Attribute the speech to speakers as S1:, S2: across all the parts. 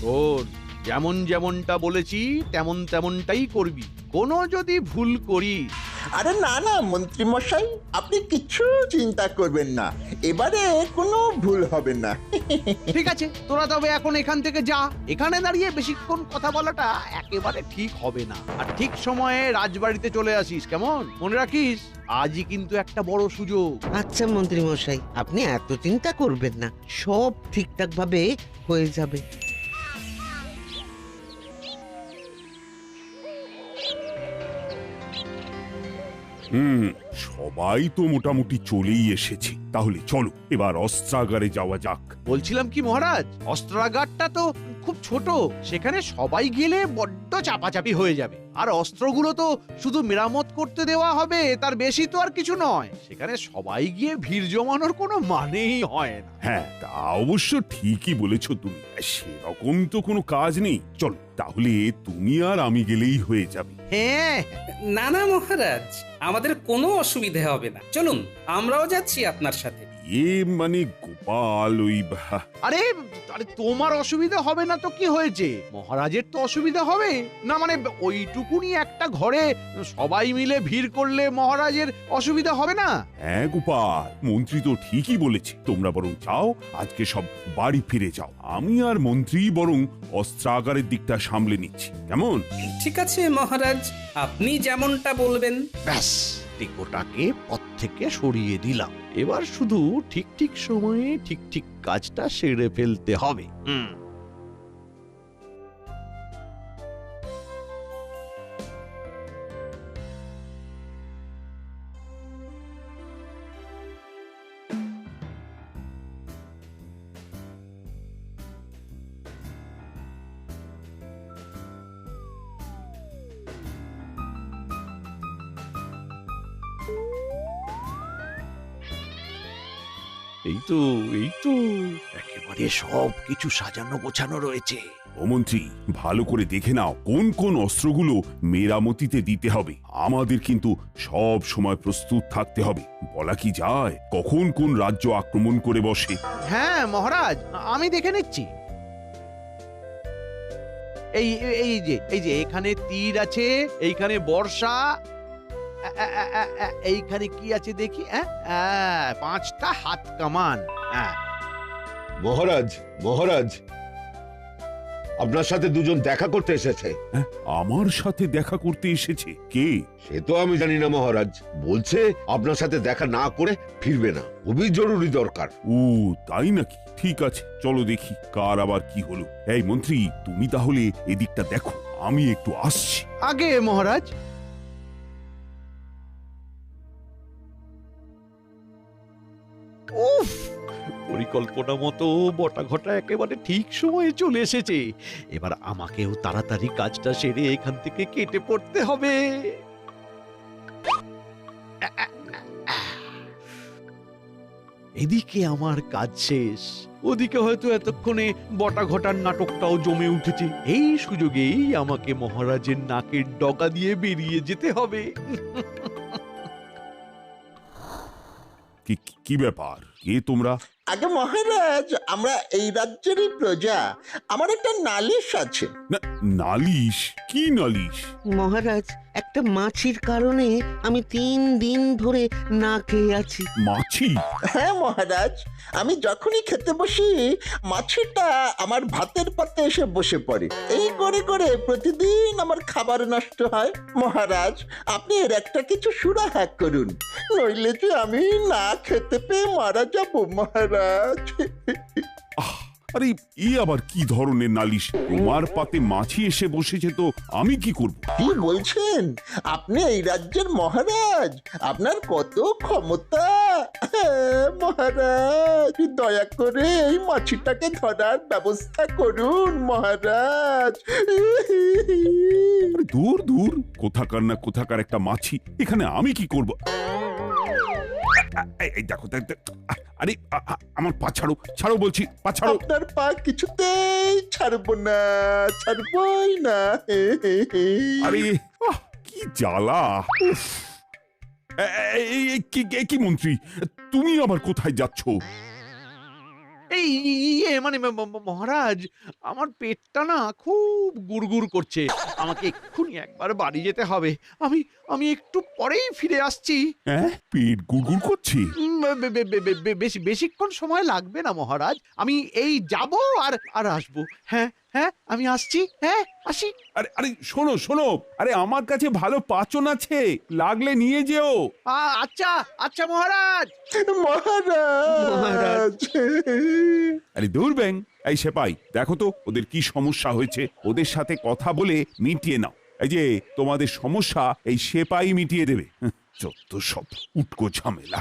S1: শোন, যেমন যেমনটা বলেছি তেমন তেমনটাই করবি। কোনো যদি ভুল করি
S2: আরে না না মন্ত্রী মশাই, আপনি কিছু চিন্তা করবেন না, এবারে কোনো ভুল হবে না।
S1: ঠিক আছে, তোরা তবে এখন এখান থেকে যা। এখানে দাঁড়িয়ে বেশিক্ষণ কথা বলাটা একেবারে ঠিক হবে না। আর ঠিক সময়ে রাজবাড়িতে চলে আসিস, কেমন? মনে রাখিস, আজই কিন্তু একটা বড় সুযোগ।
S3: আচ্ছা মন্ত্রী মশাই, আপনি এত চিন্তা করবেন না, সব ঠিকঠাক ভাবে হয়ে যাবে।
S4: সবাই তো মোটামুটি চলেই এসেছি, তাহলে চলো এবার অস্ত্রাগারে যাওয়া যাক।
S1: বলছিলাম কি মহারাজ, অস্ত্রাগারটা তো খুব ছোট, সেখানে সবাই গেলে বড্ড চাপাচাপি হয়ে যাবে। আর অস্ত্রগুলো তো শুধু মেরামত করতে দেওয়া হবে, তার বেশি তো আর কিছু নয়। সেখানে সবাই গিয়ে ভিড় জমানোর কোনো মানেই হয় না।
S4: হ্যাঁ, তা অবশ্য ঠিকই বলেছ তুমি, সেরকম তো কোনো কাজ নেই। চলো তাহলে তুমি আর আমি গেলেই হয়ে যাবে।
S1: হ্যাঁ,
S5: না না মহারাজ, আমাদের কোনো অসুবিধা হবে না, চলুন আমরাও যাচ্ছি আপনার সাথে।
S4: মানে গোপাল
S1: আরে আরে তোমার অসুবিধা হবে না তো কি হয়েছে? মহারাজের তো অসুবিধা হবে না, মানে ওইটুকুনি একটা ঘরে সবাই মিলে ভিড় করলে মহারাজের অসুবিধা হবে না?
S4: হ্যাঁ গোপাল, মন্ত্রী তো ঠিকই বলেছে। তোমরা বরং যাও, আজকে সব বাড়ি ফিরে যাও। আমি আর মন্ত্রী বরং অস্ত্রাগারের দিকটা সামলে নিচ্ছি, কেমন?
S5: ঠিক আছে মহারাজ, আপনি যেমনটা বলবেন।
S1: ব্যাস, টিকোটাকে পথ থেকে সরিয়ে দিলাম। এবার শুধু ঠিক ঠিক সময়ে ঠিক ঠিক কাজটা সেরে ফেলতে হবে। এই তো একেবারে সব কিছু সাজানো গোছানো রয়েছে।
S4: ও মন্ত্রী, ভালো করে দেখে নাও কোন কোন অস্ত্রগুলো মেরামতিতে দিতে হবে। আমাদের কিন্তু সব সময় প্রস্তুত থাকতে হবে। বলা কি যায় কখন কোন রাজ্য আক্রমণ করে বসে।
S1: হ্যাঁ মহারাজ, আমি দেখে নিচ্ছি। এই এই যে এখানে তীর আছে, এইখানে বর্ষা, এইখানে কি আছে দেখি, 5টা হাত কামান।
S6: মহারাজ, মহারাজ, আপনার সাথে দুজন দেখা করতে এসেছে।
S4: হ্যাঁ, আমার সাথে দেখা করতে এসেছে? কে?
S6: সে তো আমি জানি না মহারাজ, বলছে আপনার সাথে দেখা না করে ফিরবে না, খুবই জরুরি দরকার।
S4: ও তাই নাকি? ঠিক আছে, চলো দেখি কার আবার কি হলো। এই মন্ত্রী, তুমি তাহলে এদিকটা দেখো, আমি একটু আসছি।
S1: আগে মহারাজ। উফ, পরিকল্পনা মতো বটা ঘটা একেবারে ঠিক সময়ে চলে এসেছে। এবার আমাকেও তাড়াতাড়ি কাজটা সেরে এখান থেকে কেটে পড়তে হবে। এদিকে আমার কাজ শেষ, ওদিকে হয়তো এতক্ষণে বটা ঘটার নাটকটাও জমে উঠেছে। এই সুযোগেই আমাকে মহারাজের নাকের ডগা দিয়ে বেরিয়ে যেতে হবে।
S4: কি ব্যাপার? কে তোমরা?
S2: আগে মহারাজ, আমরা এই রাজ্যেরই প্রজা, আমার একটা নালিশ আছে।
S4: নালিশ? কি নালিশ?
S3: মহারাজ, একটা মাছির কারণে আমি 3 দিন ধরে না খেয়ে আছি।
S4: মাছি?
S2: হ্যাঁ মহারাজ, আমি যখনই খেতে বসি মাছিটা আমার ভাতের পাতে এসে বসে পড়ে। এই করে করে প্রতিদিন আমার খাবার নষ্ট হয়। মহারাজ, আপনি এর একটা কিছু সুরাহা করুন, নইলে যে আমি না খেতে পেয়ে মারা যাব মহারাজ।
S4: আরে এ আবার কি ধরনের নালিশ? তোমার পাতে মাছি এসে বসেছে তো আমি কি করব?
S2: কি বলছেন? আপনি এই রাজ্যের মহারাজ, আপনার কত ক্ষমতা। মহারাজ, দয়া করে এই মাছিটাকে ধরার ব্যবস্থা করুন মহারাজ।
S4: দূর দূর, কোথাকার না কোথাকার একটা মাছি, এখানে আমি কি করব? এই দেখো, আরে আমার পা ছাড়ো, ছাড়ো বলছি, পা ছাড়ো।
S2: আপনার পা কিছুতেই ছাড়বো না, ছাড়বই না।
S4: আরে কি জ্বালা! কি মন্ত্রী, তুমি আবার কোথায় যাচ্ছ?
S1: এই ইয়ে মানে মহারাজ, আমার পেটটা না খুব গুড়গুড় করছে। আমাকে এক্ষুনি একবার বাড়ি যেতে হবে। আমি আমি একটু পরেই ফিরে আসছি।
S4: হ্যাঁ, পেট গুড়গুড় করছে।
S1: বেশিক্ষণ সময় লাগবে না মহারাজ। আমি এই যাব আর আর আসবো। হ্যাঁ হ্যাঁ, আমি আসছি। হ্যাঁ, আসি।
S4: আরে আরে শোনো শোনো, আরে আমার কাছে ভালো পাচন আছে, লাগলে নিয়ে যেও।
S1: আচ্ছা আচ্ছা মহারাজ।
S2: মহারাজ
S4: আরে দূর ব্যাং, এই সেপাই দেখো তো ওদের কি সমস্যা হয়েছে, ওদের সাথে কথা বলে মিটিয়ে নাও। এই যে তোমাদের সমস্যা এই সেপাই মিটিয়ে দেবে। যত সব উটকো ঝামেলা।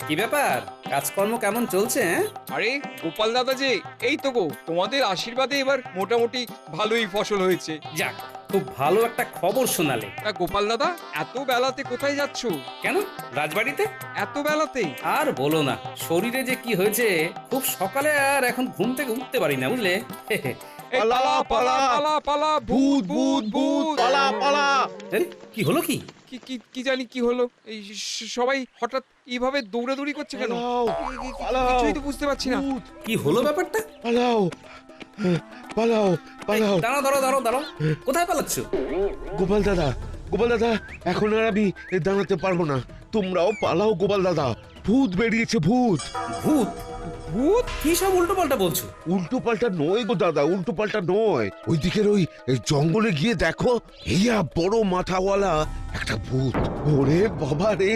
S5: কি ব্যাপার, কাজকর্ম কেমন চলছে?
S7: আরে গোপাল দাদা যে, এই তো গো, তোমাদের আশীর্বাদে এবার মোটামুটি ভালোই ফসল হয়েছে।
S5: যাক, খুব ভালো একটা খবর শোনালে।
S7: তা গোপাল দাদা, এত বেলাতে কোথায় যাচ্ছ?
S5: কেন, রাজবাড়িতে?
S7: এত বেলাতে?
S5: আর বলো না, শরীরে যে কি হয়েছে, খুব সকালে আর এখন ঘুম থেকে উঠতে পারি না, বুঝলে?
S7: এই পালা পালা পালা পালা, ভূত ভূত ভূত,
S1: পালা পালা।
S5: আরে, কি হলো কি?
S7: কি কি কি জানি কি হলো, এই সবাই হঠাৎ এইভাবে দৌড়াদৌড়ি করছে কেন? কিছুই তো বুঝতে পারছি না।
S5: কি হলো ব্যাপারটা?
S6: পালাও পালাও পালাও।
S5: এই, দাঁড়াও দাঁড়াও দাঁড়াও দাঁড়াও, কোথায় পালাচ্ছ?
S6: গোপাল দাদা, এখন আর আমি দাঁড়াতে পারবো না। তোমরাও পালাও গোপাল দাদা, ভূত বেরিয়েছে, ভূত।
S5: ভূত? ভূত? কি সব উল্টো পাল্টা বলছো?
S6: উল্টো পাল্টা নয় গো দাদা, উল্টো পাল্টা নয়। ওই দিকের ওই জঙ্গলে গিয়ে দেখো, এইয়া বড় মাথাওয়ালা একটা ভূত। ওরে বাবা রে,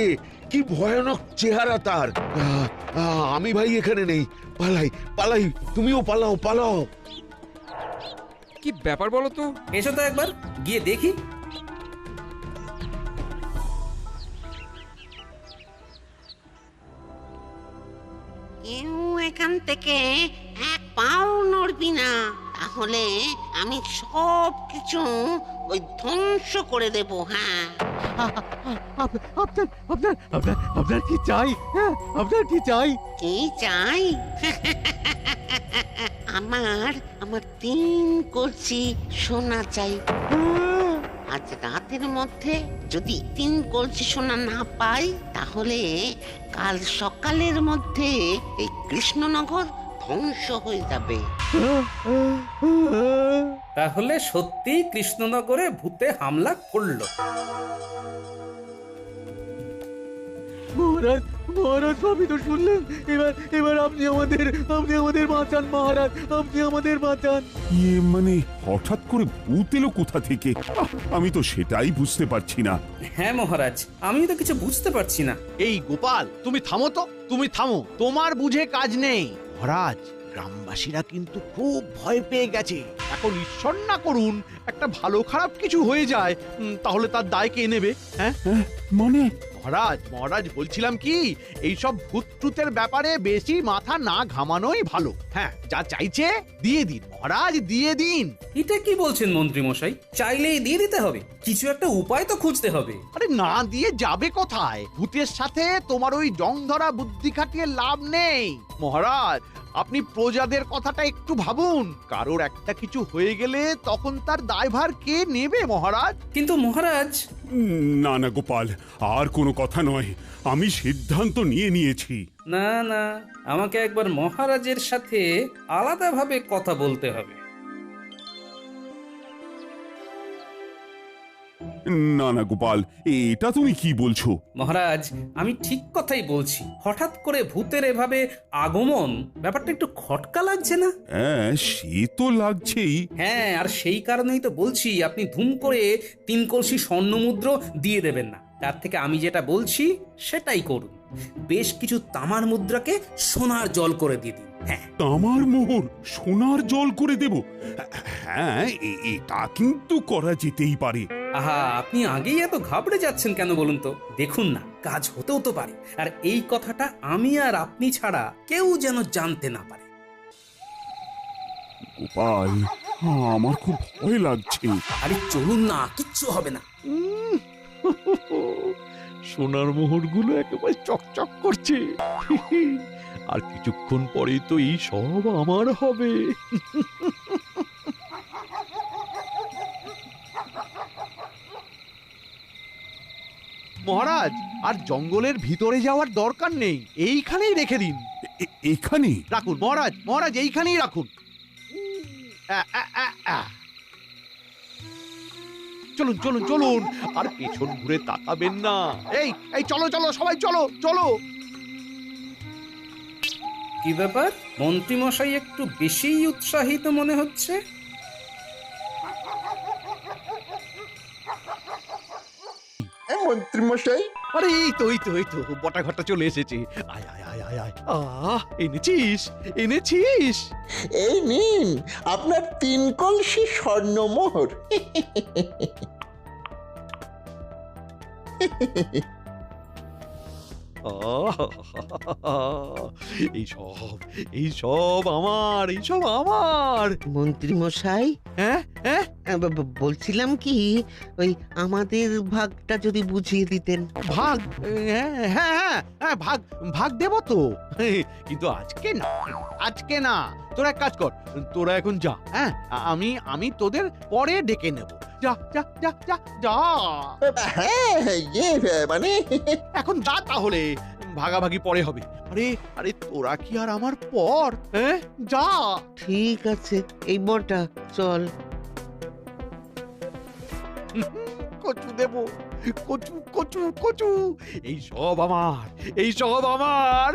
S6: কি ভয়ানক চেহারা তার। আমি ভাই এখানে নেই, পালাই পালাই, তুমিও পালাও পালাও।
S7: কি ব্যাপার বলো তো?
S5: এসো তো একবার গিয়ে দেখি।
S3: কেউ এখান থেকে এক পাও নড়বি না, তাহলে আমি সব কিছু ওই ধ্বংস করে দেব। হ্যাঁ,
S1: আপনার কি চাই? হ্যাঁ, আপনার কি চাই?
S3: কি চাই? আমার আমার 3 কলসি সোনা চাই। আজ রাতের মধ্যে যদি 3 কলসি সোনা না পাই, তাহলে কাল সকালের মধ্যে এই কৃষ্ণনগর ধ্বংস হয়ে যাবে।
S5: তাহলে সত্যি কৃষ্ণনগরে ভূতে হামলা করলো?
S1: মহারাজ, মহারাজ, সবই তো শুনলেন। এবার আপনি আমাদের বাঁচান মহারাজ, আপনি আমাদের বাঁচান।
S4: ইয়ে মানে হঠাৎ করে ভূত এলো কোথা থেকে? আমি তো সেটাই বুঝতে পারছি না।
S5: হ্যাঁ মহারাজ, আমি তো কিছু বুঝতে পারছি না।
S1: এই গোপাল, তুমি থামো তো, তুমি থামো, তোমার বুঝে কাজ নেই। মহারাজ, গ্রামবাসীরা কিন্তু খুব ভয় পেয়ে গেছে। এখন ঈশ্বর না করুন একটা ভালো খারাপ কিছু হয়ে যায়, তাহলে তার দায় কে নেবে? হ্যাঁ
S4: মানে
S1: মহারাজ বলছিলাম কি, এইসব ভূত টুতের ব্যাপারে বেশি মাথা না ঘামানোই ভালো। হ্যাঁ, যা চাইছে দিয়ে দিন মহারাজ, দিয়ে দিন।
S5: এটা কি বলছেন মন্ত্রী মশাই? চাইলেই দিয়ে দিতে হবে? কিছু একটা উপায় তো খুঁজতে হবে।
S1: আরে না দিয়ে যাবে কোথায়? ভূতের সাথে তোমার ওই জং ধরা বুদ্ধি খাটিয়ে লাভ নেই মহারাজ। আপনি প্রজাদের কথাটা একটু ভাবুন। কারোর একটা কিছু হয়ে গেলে তখন তার দায়ভার কে নেবে মহারাজ?
S5: কিন্তু মহারাজ,
S4: না না গোপাল, আর কোনো কথা নয়, আমি সিদ্ধান্ত নিয়েছি।
S5: না না, আমাকে একবার মহারাজের সাথে আলাদাভাবে কথা বলতে হবে।
S4: না না গোপাল, এটা তুমি কি বলছো?
S5: মহারাজ, আমি ঠিক কথাই বলছি। হঠাৎ করে ভূতের এভাবে আগমন, ব্যাপারটা একটু খটকা লাগছে না?
S4: হ্যাঁ, সে তো লাগছেই।
S5: হ্যাঁ, আর সেই কারণেই তো বলছি আপনি ধুম করে 3 কলসি স্বর্ণমুদ্র দিয়ে দেবেন না। তার থেকে আমি যেটা বলছি সেটাই করুন। বেশ কিছু তামার মুদ্রাকে সোনার জল করে দিয়ে দিন। হ্যাঁ,
S4: তামার মোহর সোনার জল করে দেব? হ্যাঁ, এটা কিন্তু করা যেতেই পারে।
S5: আহা, আপনি আগেই এত ঘাবড়ে যাচ্ছেন কেন বলুন তো? দেখুন না, কাজ হতেও তো পারে। আর এই কথাটা আমি আর আপনি ছাড়া কেউ যেন জানতে না পারে।
S4: গোপাল, আমার খুব ভয় লাগছে।
S5: আরে চলুন না, কিচ্ছু হবে না।
S1: সোনার মোহরগুলো একেবারে চকচক করছে। আর কিছুক্ষণ পরেই তো এই সব আমার হবে। মহারাজ, আর জঙ্গলের ভিতরে যাওয়ার দরকার নেই, এইখানেই রেখে দিন।
S4: এখানে?
S1: রাখুন মহারাজ, মহারাজ এইখানেই রাখুন। চলুন চলুন চলুন, আর পেছন ঘুরে তাকাবেন না। এই এই চলো চলো সবাই চলো চলো।
S5: কি ব্যাপার, মন্ত্রীমশাই একটু বেশিই উৎসাহিত মনে হচ্ছে।
S2: মন্ত্রী মশাই,
S1: আরে এই তো বটা ঘটা চলে এসেছে। আয় আয় আয় আয় আয়। এনেছিস এনেছিস?
S2: এই নিন আপনার 3 কলসি স্বর্ণমোহর।
S1: এইসব আমার, এইসব আমার।
S3: মন্ত্রী মশাই,
S1: হ্যাঁ হ্যাঁ,
S3: বলছিলাম কি, ওই আমাদের ভাগটা যদি বুঝিয়ে দিতেন।
S1: ভাগ? হ্যাঁ হ্যাঁ হ্যাঁ হ্যাঁ, ভাগ ভাগ দেব তো, কিন্তু আজকে না, আজকে না। তোরা এক কাজ কর, তোরা এখন যা। হ্যাঁ, আমি তোদের পরে ডেকে নেব। যা যা যা যা যা,
S2: হ্যাঁ মানে
S1: এখন যা তাহলে, ভাগাভাগি পরে হবে। আরে আরে তোরা কি আর আমার পর? হ্যাঁ যা।
S3: ঠিক আছে, এই বটা চল।
S1: কচু দেব, কচু কচু কচু, এই সব আমার, এই সব আমার।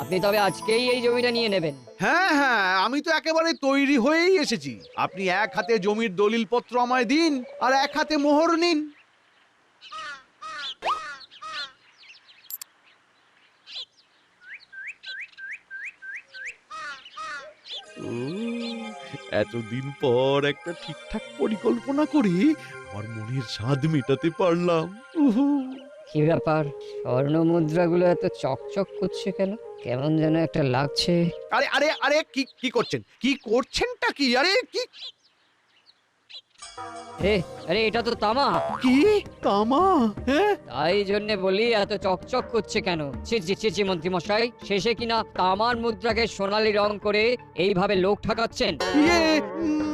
S8: আপনি তবে আজকেই এই জমিটা নিয়ে নেবেন?
S1: হ্যাঁ হ্যাঁ, আমি তো একেবারে তৈরি হয়েই এসেছি। আপনি এক হাতে জমির দলিলপত্র আমায় দিন, আর এক হাতে মোহর নিন। এতদিন পর একটা ঠিকঠাক পরিকল্পনা করে আমার মনের স্বাদ মেটাতে পারলাম।
S8: কি ব্যাপার, স্বর্ণ মুদ্রাগুলো এত চকচক করছে কেন? কেমন যেন একটা লাগছে।
S1: আরে আরে আরে, কি করছেন? কি করছেনটা কি? আরে কি
S8: আরে এটা তো তামা।
S1: কি তামা? হ্যাঁ,
S8: তাই জন্য বলি এত চকচক করছে কেন। ছি মন্ত্রী মশাই, শেষে কিনা তামার মুদ্রাকে সোনালী রং করে এইভাবে লোক ঠকাচ্ছেন।
S1: ইয়ে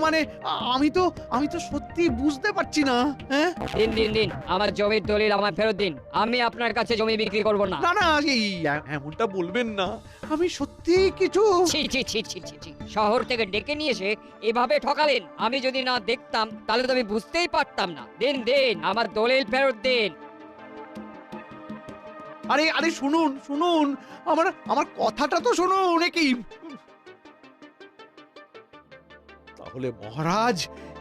S1: মানে আমি তো সত্যি বুঝতে পারছি না। হ্যাঁ,
S8: দিন আমার জমির দলিল আমায় ফেরত দিন। আমি আপনার কাছে জমি বিক্রি করব না।
S1: না না, এই এমনটা বলবেন না, আমি সত্যি কিছু।
S8: ছি। শহর থেকে ডেকে নিয়ে এসে এভাবে ঠকালেন। আমি যদি না দেখতাম তাহলে তো আমি বুঝতেই পারতাম না। দিন আমার দলিল ফেরত দিন।
S1: আরে আরে শুনুন শুনুন, আমার কথাটা তো শুনুন। কি তাহলে মহারাজ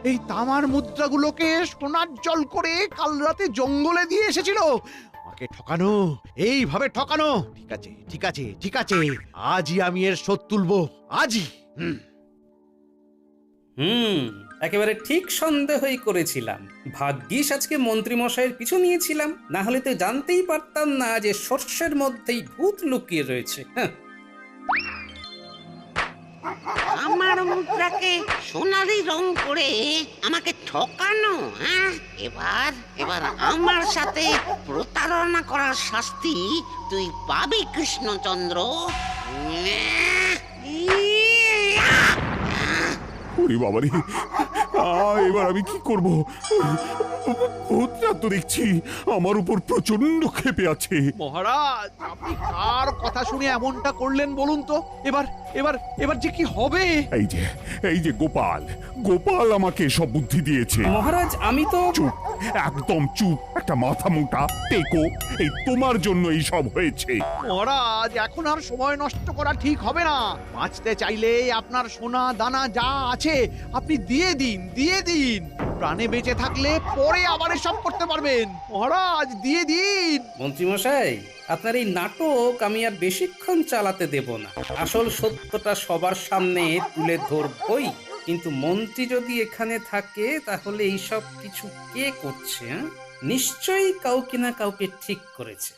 S1: এই তামার মুদ্রাগুলোকে সোনার জল করে কাল রাতে জঙ্গলে দিয়ে এসেছিল আমাকে ঠকানো, এইভাবে ঠকানো। ঠিক আছে ঠিক আছে ঠিক আছে, আজই আমি এর শোধ তুলবো, আজই।
S5: একেবারে ঠিক সন্দেহই করেছিলাম। ভাগ্যিস আজকে মন্ত্রী মশাইয়ের পিছু নিয়েছিলাম, না হলে তো জানতেই পারতাম না যে শস্যের মধ্যেই ভূত লুকিয়ে রয়েছে।
S3: আমার মুদ্রাকে সোনালি রং করে আমাকে ঠকানো। হ্যাঁ, এবার আমার সাথে প্রতারণা করার শাস্তি তুই পাবি কৃষ্ণচন্দ্র।
S4: ওরে বাবারে, এবার আমি কি করব? ভূতটা তো দেখছি আমার উপর প্রচন্ড ক্ষেপে আছে।
S1: মহারাজ, আপনি কার কথা শুনে এমনটা করলেন বলুন তো? এবার যে কি হবে?
S4: এই যে গোপাল আমাকে সব বুদ্ধি দিয়েছে।
S5: মহারাজ, আমি তো
S4: চুপ, একদম চুপ। একটা মাথা মোটা টেকো, এই তোমার জন্য এই সব হয়েছে।
S1: মহারাজ, এখন আর সময় নষ্ট করা ঠিক হবে না। বাঁচতে চাইলে আপনার সোনা দানা যা আছে আপনি দিয়ে দিন। প্রাণে বেঁচে থাকলে পরে আবার এসব করতে পারবেন। মহারাজ, দিয়ে দিন।
S5: মন্ত্রী মশাই, আপনার এই নাটক আমি আর বেশিক্ষণ চালাতে দেব না। আসল সত্যটা সবার সামনে তুলে ধরবই। কিন্তু মন্ত্রী যদি এখানে থাকে তাহলে এইসব কিছু কে করছে? নিশ্চয়ই কাউকে না কাউকে ঠিক করেছে।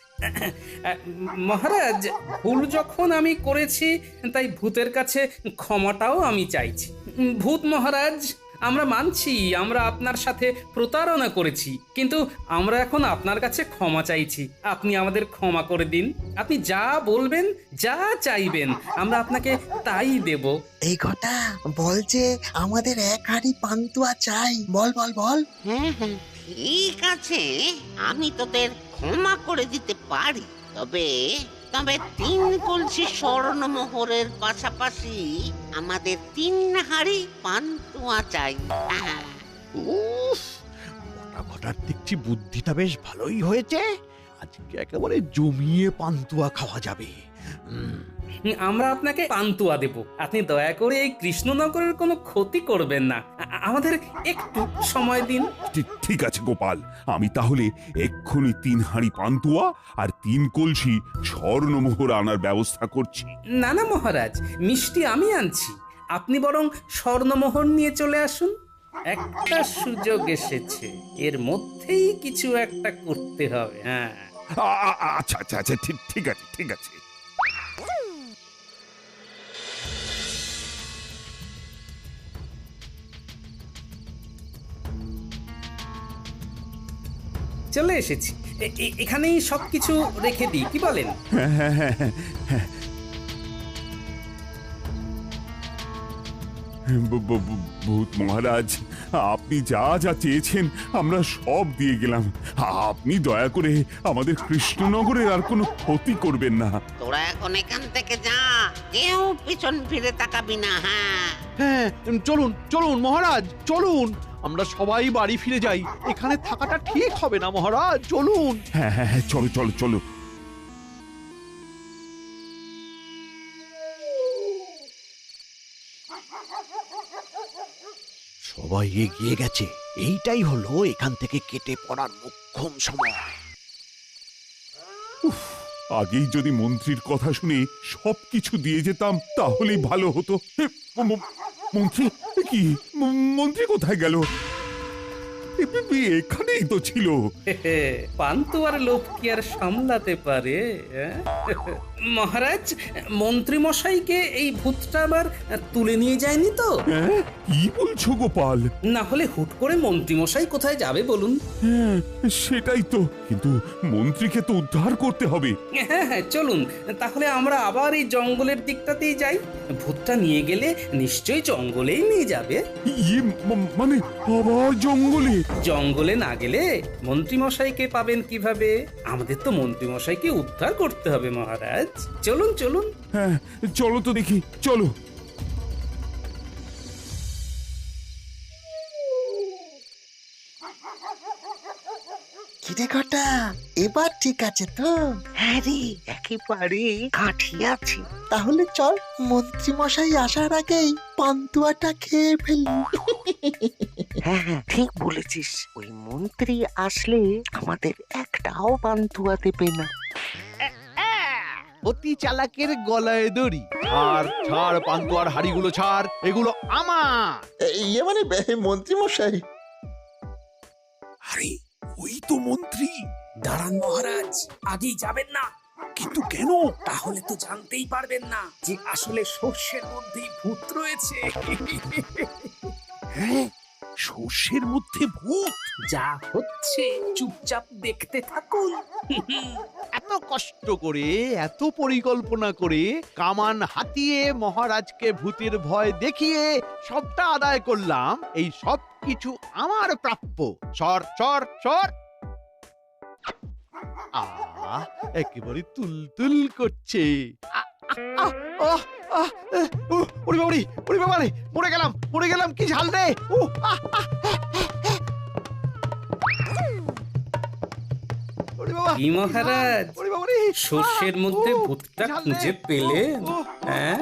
S5: মহারাজ, ভুল যখন আমি করেছি তাই ভূতের কাছে ক্ষমাটাও আমি চাইছি। ভূত মহারাজ, আমরা মানছি আমরা আপনার সাথে প্রতারণা করেছি, কিন্তু আমরা এখন আপনার কাছে ক্ষমা চাইছি। আপনি আমাদের ক্ষমা করে দিন। আপনি যা বলবেন, যা চাইবেন, আমরা আপনাকে তাই দেব।
S9: এই ঘটা বল যে আমাদের এক হাঁড়ি পান্তুয়া চাই, বল বল বল।
S3: হ্যাঁ হ্যাঁ, ঠিক আছে, আমি তোদের ক্ষমা করে দিতে পারি। তবে তবে 3 কলসি স্বর্ণমোহরের পাশাপাশি আমাদের 3 হাঁড়ি পান্তুয়া চাই।
S1: উফ, মোটা ঘটার দেখছি বুদ্ধিটা বেশ ভালোই হয়েছে। আজকে একেবারে জমিয়ে পান্তুয়া খাওয়া যাবে।
S5: আমরা আপনাকে পান্তুয়া দেব। আপনি দয়া করে এই কৃষ্ণনগরের কোনো ক্ষতি করবেন না। আমাদের একটু সময় দিন।
S4: ঠিক আছে গোপাল, আমি তাহলে এক্ষুনি 3 হাঁড়ি পান্তুয়া আর 3 কলসি স্বর্ণমোহর আনার ব্যবস্থা করছি।
S5: না না মহারাজ, মিষ্টি আমি আনছি, আপনি বরং স্বর্ণমোহর নিয়ে চলে আসুন। একটা সুযোগ এসেছে, এর মধ্যেই কিছু একটা করতে হবে। হ্যাঁ,
S4: আচ্ছা আচ্ছা আচ্ছা, ঠিক আছে ঠিক আছে।
S5: চলে এসেছি। এখানেই সবকিছু রেখে দিই, কি বলেন?
S4: ভূত মহারাজ, আপনি যা যা চেয়েছেন আমরা সব দিয়ে গেলাম। আপনি দয়া করে আমাদের কৃষ্ণনগরের আর কোনো ক্ষতি করবেন না।
S3: তোরা এখন এখান থেকে যা, কেউ পিছন ফিরে তাকাবি না। হ্যাঁ
S1: হ্যাঁ, চলুন চলুন মহারাজ, চলুন। আমরা সবাই বাড়ি ফিরে যাই। এখানে থাকাটা ঠিক হবে না মহারাজ, চলুন।
S4: হ্যাঁ হ্যাঁ হ্যাঁ, চলো চলো চলো।
S1: সবাই এগিয়ে গেছে, এইটাই হলো এখান থেকে কেটে পড়ার মোক্ষম সময়।
S4: আগেই যদি মন্ত্রীর কথা শুনে সবকিছু দিয়ে যেতাম তাহলেই ভালো হতো। মন্ত্রী কি, মন্ত্রী কোথায় গেল? এখানেই তো ছিল।
S5: পান্তুয়ার লোভ কি আর সামলাতে পারে? মহারাজ, মন্ত্রী মশাইকে এই ভূতটা আবার তুলে নিয়ে যায়নি তো?
S4: কি বলছো গোপাল?
S5: না হলে হুট করে মন্ত্রী মশাই কোথায় যাবে বলুন?
S4: হ্যাঁ সেটাই তো, কিন্তু মন্ত্রীকে তো উদ্ধার করতে হবে।
S5: হ্যাঁ হ্যাঁ, চলুন তাহলে আমরা আবার এই জঙ্গলের দিকটাতেই যাই। ভূতটা নিয়ে গেলে নিশ্চয়ই জঙ্গলেই নিয়ে যাবে।
S4: মানে আবার জঙ্গলে?
S5: জঙ্গলে না গেলে মন্ত্রী মশাইকে পাবেন কিভাবে? আমাদের তো মন্ত্রী মশাইকে উদ্ধার করতে হবে মহারাজ। চলুন চলুন।
S4: হ্যাঁ চলো তো দেখি, চলো।
S9: কিরে ঘটা, এবার ঠিক আছে তো?
S3: হ্যাঁ রে, একেবারে কাঠি আছে।
S9: তাহলে চল, মন্ত্রী মশাই আসার আগেই পান্তুয়াটা খেয়ে ফেলি।
S3: হ্যাঁ হ্যাঁ, ঠিক বলেছিস। ওই মন্ত্রী আসলে আমাদের একটাও পান্তুয়া দেবে না।
S1: অতি চালাকের গলায় দড়ি। ছাড় ছাড়, পান্তুয়ার হাড়িগুলো ছাড়, এগুলো আমার।
S2: ইয়ে মানে মন্ত্রী মশাই।
S4: আরে ওই তো মন্ত্রী।
S5: দাঁড়ান মহারাজ, আগেই যাবেন না।
S4: কিন্তু কেন?
S5: তাহলে তো জানতেই পারবেন না যে আসলে সর্ষের মধ্যেই ভূত রয়েছে।
S4: হ্যাঁ, সর্ষের মধ্যে ভূত?
S5: যা হচ্ছে চুপচাপ দেখতে থাকুন।
S1: এত কষ্ট করে, এত পরিকল্পনা করে, কামান হাতিয়ে মহারাজকে ভূতের ভয় দেখিয়ে সবটা আদায় করলাম। এই সব কিছু আমার প্রাপ্য। সর সর সর। একেবারে তুলতুল করছে। ওরে বাবারে, ওরে বাবারে, মরে গেলাম মরে গেলাম, কি ঝাল রে।
S5: কি মহারাজ, সর্ষের মধ্যে ভূতটা খুঁজে পেলেন? হ্যাঁ,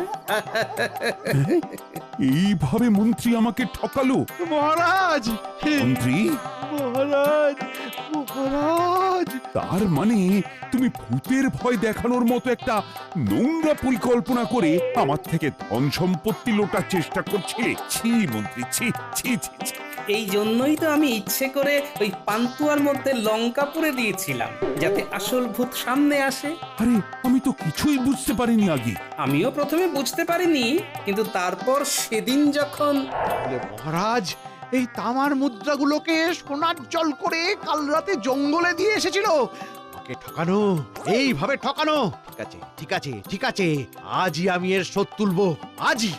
S4: এইভাবে মন্ত্রী আমাকে ঠকালো।
S1: মহারাজ,
S4: মন্ত্রী,
S1: মহারাজ, মহারাজ।
S4: তার মানে তুমি ভূতের ভয় দেখানোর মতো একটা নোংরা পরিকল্পনা করে আমার থেকে ধন সম্পত্তি লোটার চেষ্টা করছিলে? ছি মন্ত্রী, ছি ছি ছি ছি।
S5: এই জন্যই তো আমি ইচ্ছে করে ওই পান্তুয়ার মধ্যে লঙ্কা পুড়ে দিয়েছিলাম, যাতে আসল ভূত সামনে আসে।
S4: আরে আমি তো কিছুই বুঝতে পারিনি আগে।
S5: আমিও প্রথমে বুঝতে পারিনি, কিন্তু তারপর সেদিন যখন
S1: বলে, মহারাজ এই তামার মুদ্রাগুলোকে সোনার জল করে কাল রাতে জঙ্গলে দিয়ে এসেছিল। আমাকে ঠকানো, এইভাবে ঠকানো। ঠিক আছে ঠিক আছে ঠিক আছে, আজই আমি এর শোধ তুলবো, আজই।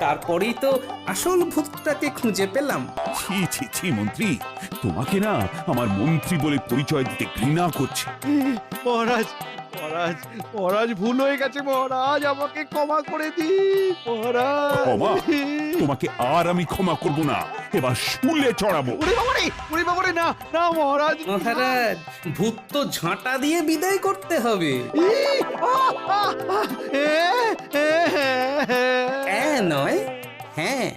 S5: তারপরেই তো আসল ভূতটাকে খুঁজে পেলাম।
S4: ছি ছি ছি মন্ত্রী, তোমাকে না আমার মন্ত্রী বলে পরিচয় দিতে ঘৃণা করছে।
S1: মহারাজ মহারাজ মহারাজ, ভুল হয়ে গেছে মহারাজ, আমাকে ক্ষমা করে দিন মহারাজ।
S4: ক্ষমা? তোমাকে আর আমি ক্ষমা করব না, এবার শুলে চড়াবো।
S1: ওরে বাবারে, না না মহারাজ।
S5: মহারাজ, ভূত তো ঝাঁটা দিয়ে বিদায় করতে হবে। নয়, হ্যাঁ।